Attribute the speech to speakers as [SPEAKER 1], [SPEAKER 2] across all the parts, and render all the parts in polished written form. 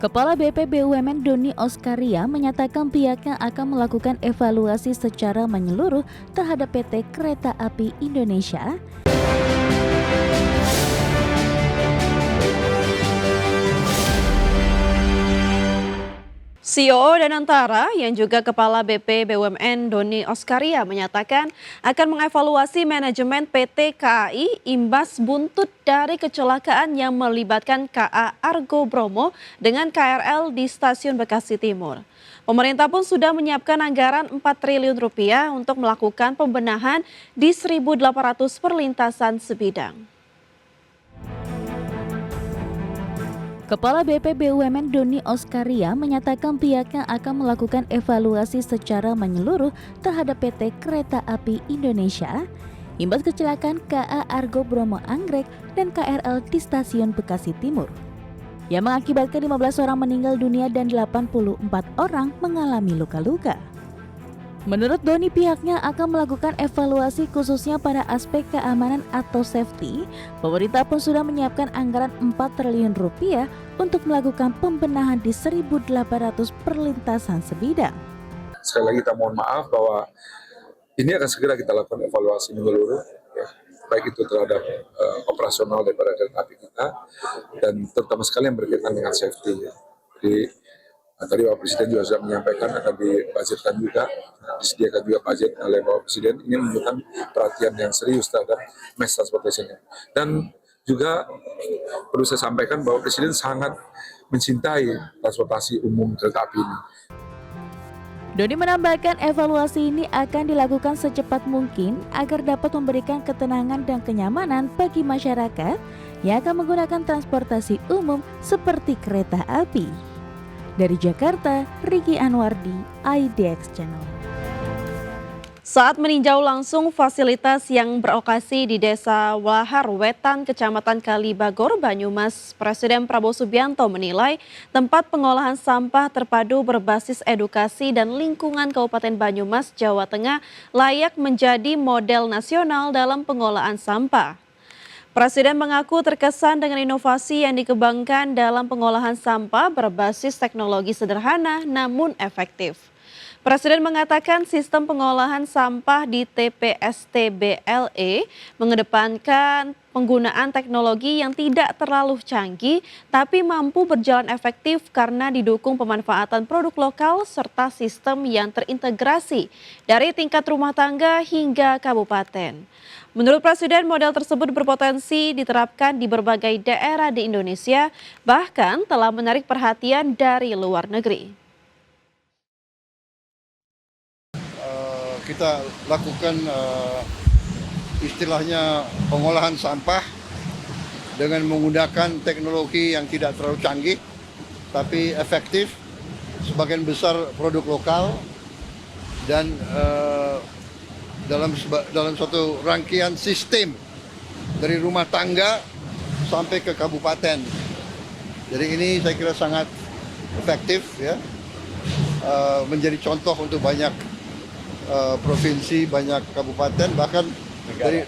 [SPEAKER 1] Kepala BP BUMN Doni Oskaria menyatakan pihaknya akan melakukan evaluasi secara menyeluruh terhadap PT Kereta Api Indonesia.
[SPEAKER 2] CEO Danantara yang juga Kepala BP BUMN Doni Oskaria menyatakan akan mengevaluasi manajemen PT KAI imbas buntut dari kecelakaan yang melibatkan KA Argo Bromo dengan KRL di Stasiun Bekasi Timur. Pemerintah pun sudah menyiapkan anggaran 4 triliun rupiah untuk melakukan pembenahan di 1.800 perlintasan sebidang.
[SPEAKER 1] Kepala BP BUMN Doni Oskaria menyatakan pihaknya akan melakukan evaluasi secara menyeluruh terhadap PT Kereta Api Indonesia imbas kecelakaan KA Argo Bromo Anggrek dan KRL di Stasiun Bekasi Timur yang mengakibatkan 15 orang meninggal dunia dan 84 orang mengalami luka-luka. Menurut Doni, pihaknya akan melakukan evaluasi khususnya pada aspek keamanan atau safety. Pemerintah pun sudah menyiapkan anggaran 4 triliun rupiah untuk melakukan pembenahan di 1.800 perlintasan sebidang.
[SPEAKER 3] Sekali lagi kita mohon maaf bahwa ini akan segera kita lakukan evaluasi menyeluruh, ya, baik itu terhadap operasional daripada kereta api kita dan terutama sekali yang berkaitan dengan safety. Ya. Jadi tadi Bapak Presiden juga sudah menyampaikan akan dibudgetkan juga, disediakan juga budget oleh Bapak Presiden. Ini menunjukkan perhatian yang serius terhadap mass transportation. Dan juga perlu saya sampaikan bahwa Presiden sangat mencintai transportasi umum kereta api ini.
[SPEAKER 1] Doni menambahkan evaluasi ini akan dilakukan secepat mungkin agar dapat memberikan ketenangan dan kenyamanan bagi masyarakat yang akan menggunakan transportasi umum seperti kereta api. Dari Jakarta, Riki Anwardi, IDX Channel.
[SPEAKER 2] Saat meninjau langsung fasilitas yang beroperasi di Desa Walahar Wetan, Kecamatan Kalibagor, Banyumas, Presiden Prabowo Subianto menilai tempat pengolahan sampah terpadu berbasis edukasi dan lingkungan Kabupaten Banyumas, Jawa Tengah layak menjadi model nasional dalam pengolahan sampah. Presiden mengaku terkesan dengan inovasi yang dikembangkan dalam pengolahan sampah berbasis teknologi sederhana namun efektif. Presiden mengatakan sistem pengolahan sampah di TPST-BLE mengedepankan penggunaan teknologi yang tidak terlalu canggih tapi mampu berjalan efektif karena didukung pemanfaatan produk lokal serta sistem yang terintegrasi dari tingkat rumah tangga hingga kabupaten. Menurut Presiden, model tersebut berpotensi diterapkan di berbagai daerah di Indonesia, bahkan telah menarik perhatian dari luar negeri.
[SPEAKER 4] Kita lakukan istilahnya pengolahan sampah dengan menggunakan teknologi yang tidak terlalu canggih, tapi efektif, sebagian besar produk lokal, dan dalam suatu rangkaian sistem dari rumah tangga sampai ke kabupaten. Jadi ini saya kira sangat efektif, ya, menjadi contoh untuk banyak provinsi, banyak kabupaten, bahkan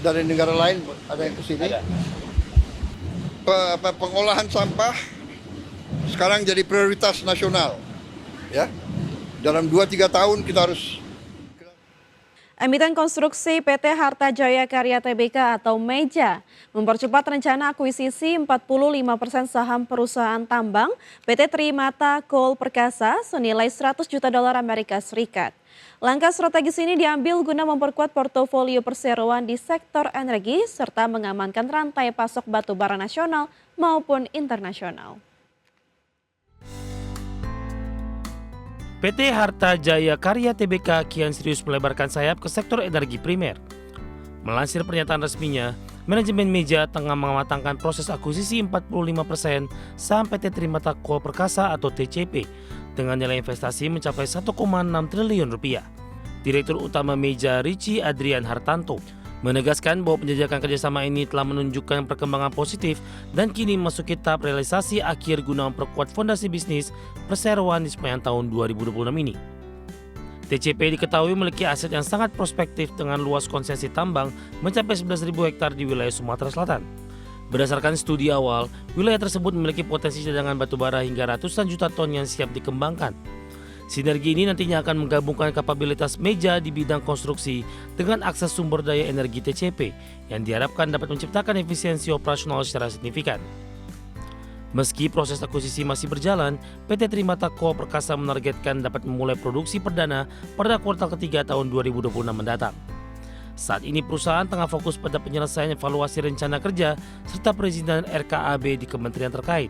[SPEAKER 4] dari negara lain ada yang ke sini. Pengolahan sampah sekarang jadi prioritas nasional, ya. Dalam 2-3 tahun kita harus.
[SPEAKER 2] Emiten konstruksi PT Harta Jaya Karya Tbk atau MEJA mempercepat rencana akuisisi 45% saham perusahaan tambang PT Trimata Coal Perkasa senilai $100 juta Amerika Serikat. Langkah strategis ini diambil guna memperkuat portofolio perseroan di sektor energi serta mengamankan rantai pasok batu bara nasional maupun internasional.
[SPEAKER 5] PT Harta Jaya Karya Tbk kian serius melebarkan sayap ke sektor energi primer. Melansir pernyataan resminya, manajemen MEJA tengah mematangkan proses akuisisi 45% saham PT Trimata Coal Perkasa atau TCP dengan nilai investasi mencapai 1,6 triliun rupiah. Direktur Utama MEJA Rici Adrian Hartanto menegaskan bahwa penjajakan kerjasama ini telah menunjukkan perkembangan positif dan kini memasuki tahap realisasi akhir guna memperkuat fondasi bisnis perseroan di sepanjang tahun 2026 ini. TCP diketahui memiliki aset yang sangat prospektif dengan luas konsesi tambang mencapai 11.000 hektar di wilayah Sumatera Selatan. Berdasarkan studi awal, wilayah tersebut memiliki potensi cadangan batubara hingga ratusan juta ton yang siap dikembangkan. Sinergi ini nantinya akan menggabungkan kapabilitas Meja di bidang konstruksi dengan akses sumber daya energi TCP yang diharapkan dapat menciptakan efisiensi operasional secara signifikan. Meski proses akuisisi masih berjalan, PT Trimata Co. Perkasa menargetkan dapat memulai produksi perdana pada kuartal ketiga tahun 2026 mendatang. Saat ini perusahaan tengah fokus pada penyelesaian evaluasi rencana kerja serta perizinan RKAB di kementerian terkait.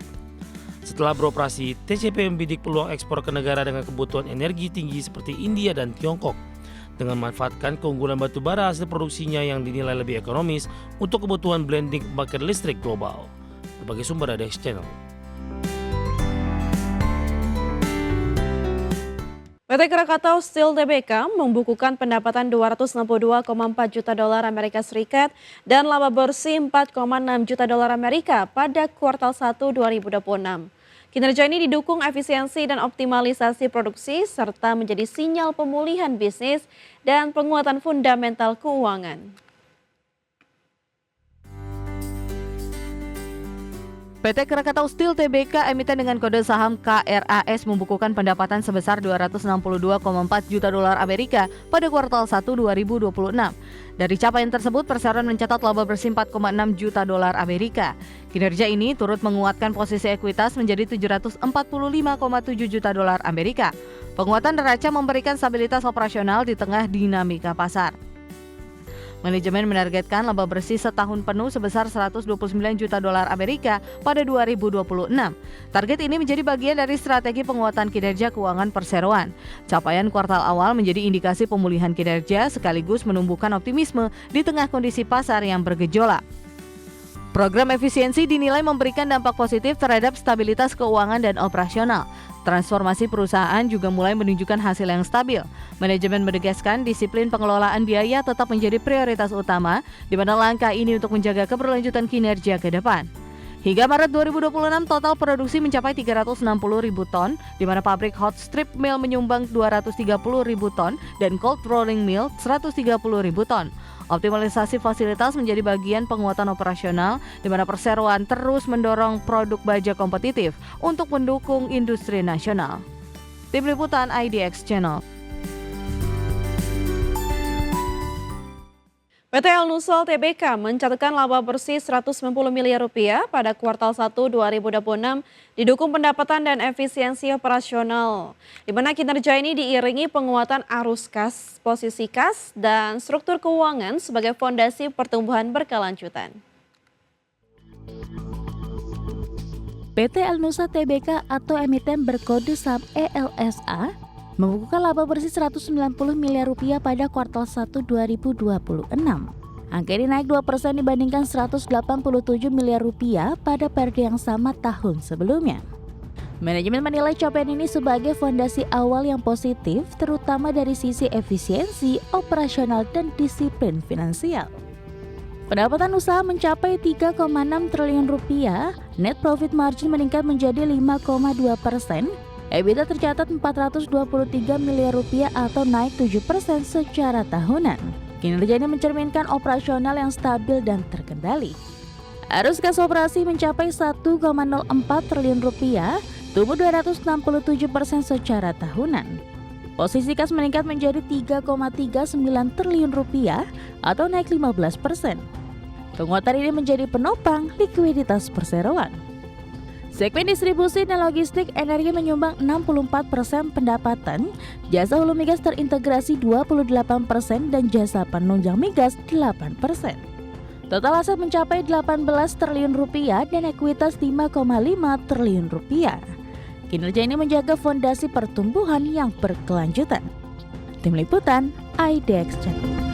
[SPEAKER 5] Setelah beroperasi, TCP membidik peluang ekspor ke negara dengan kebutuhan energi tinggi seperti India dan Tiongkok, dengan memanfaatkan keunggulan batubara hasil produksinya yang dinilai lebih ekonomis untuk kebutuhan blending pembangkit listrik global. Berbagai sumber ada di channel.
[SPEAKER 2] PT Krakatau Steel Tbk membukukan pendapatan 262,4 juta dolar Amerika Serikat dan laba bersih 4,6 juta dolar Amerika pada kuartal 1 2026. Kinerja ini didukung efisiensi dan optimalisasi produksi serta menjadi sinyal pemulihan bisnis dan penguatan fundamental keuangan.
[SPEAKER 1] PT Krakatau Steel Tbk emiten dengan kode saham KRAS membukukan pendapatan sebesar 262,4 juta dolar Amerika pada kuartal 1 2026. Dari capaian tersebut, perseroan mencatat laba bersih 4,6 juta dolar Amerika. Kinerja ini turut menguatkan posisi ekuitas menjadi 745,7 juta dolar Amerika. Penguatan neraca memberikan stabilitas operasional di tengah dinamika pasar. Manajemen menargetkan laba bersih setahun penuh sebesar 129 juta dolar Amerika pada 2026. Target ini menjadi bagian dari strategi penguatan kinerja keuangan perseroan. Capaian kuartal awal menjadi indikasi pemulihan kinerja sekaligus menumbuhkan optimisme di tengah kondisi pasar yang bergejolak. Program efisiensi dinilai memberikan dampak positif terhadap stabilitas keuangan dan operasional. Transformasi perusahaan juga mulai menunjukkan hasil yang stabil. Manajemen menegaskan disiplin pengelolaan biaya tetap menjadi prioritas utama, di mana langkah ini untuk menjaga keberlanjutan kinerja ke depan. Hingga Maret 2026, total produksi mencapai 360.000 ton, di mana pabrik hot strip mill menyumbang 230.000 ton dan cold rolling mill 130.000 ton. Optimalisasi fasilitas menjadi bagian penguatan operasional, di mana perseroan terus mendorong produk baja kompetitif untuk mendukung industri nasional. Tim Liputan IDX Channel.
[SPEAKER 2] PT Al-Nusol Tbk mencatatkan laba bersih 190 miliar rupiah pada kuartal 1 2026 didukung pendapatan dan efisiensi operasional, di mana kinerja ini diiringi penguatan arus kas, posisi kas, dan struktur keuangan sebagai fondasi pertumbuhan berkelanjutan.
[SPEAKER 1] PT Al-Nusa Tbk atau emiten berkode saham ELSA membukukan laba bersih 190 miliar rupiah pada kuartal 1 2026. Angka ini naik 2% dibandingkan 187 miliar rupiah pada periode yang sama tahun sebelumnya. Manajemen menilai capaian ini sebagai fondasi awal yang positif, terutama dari sisi efisiensi, operasional, dan disiplin finansial. Pendapatan usaha mencapai 3,6 triliun rupiah, net profit margin meningkat menjadi 5,2%, EBITDA tercatat 423 miliar rupiah atau naik 7% secara tahunan. Kinerja ini mencerminkan operasional yang stabil dan terkendali. Arus kas operasi mencapai 1,04 triliun rupiah, tumbuh 267% secara tahunan. Posisi kas meningkat menjadi 3,39 triliun rupiah atau naik 15%. Penguatan ini menjadi penopang likuiditas perseroan. Segmen distribusi dan logistik energi menyumbang 64% pendapatan, jasa hulu migas terintegrasi 28% dan jasa penunjang migas 8%. Total aset mencapai 18 triliun rupiah dan ekuitas 5,5 triliun rupiah. Kinerja ini menjaga fondasi pertumbuhan yang berkelanjutan. Tim Liputan IDX Channel.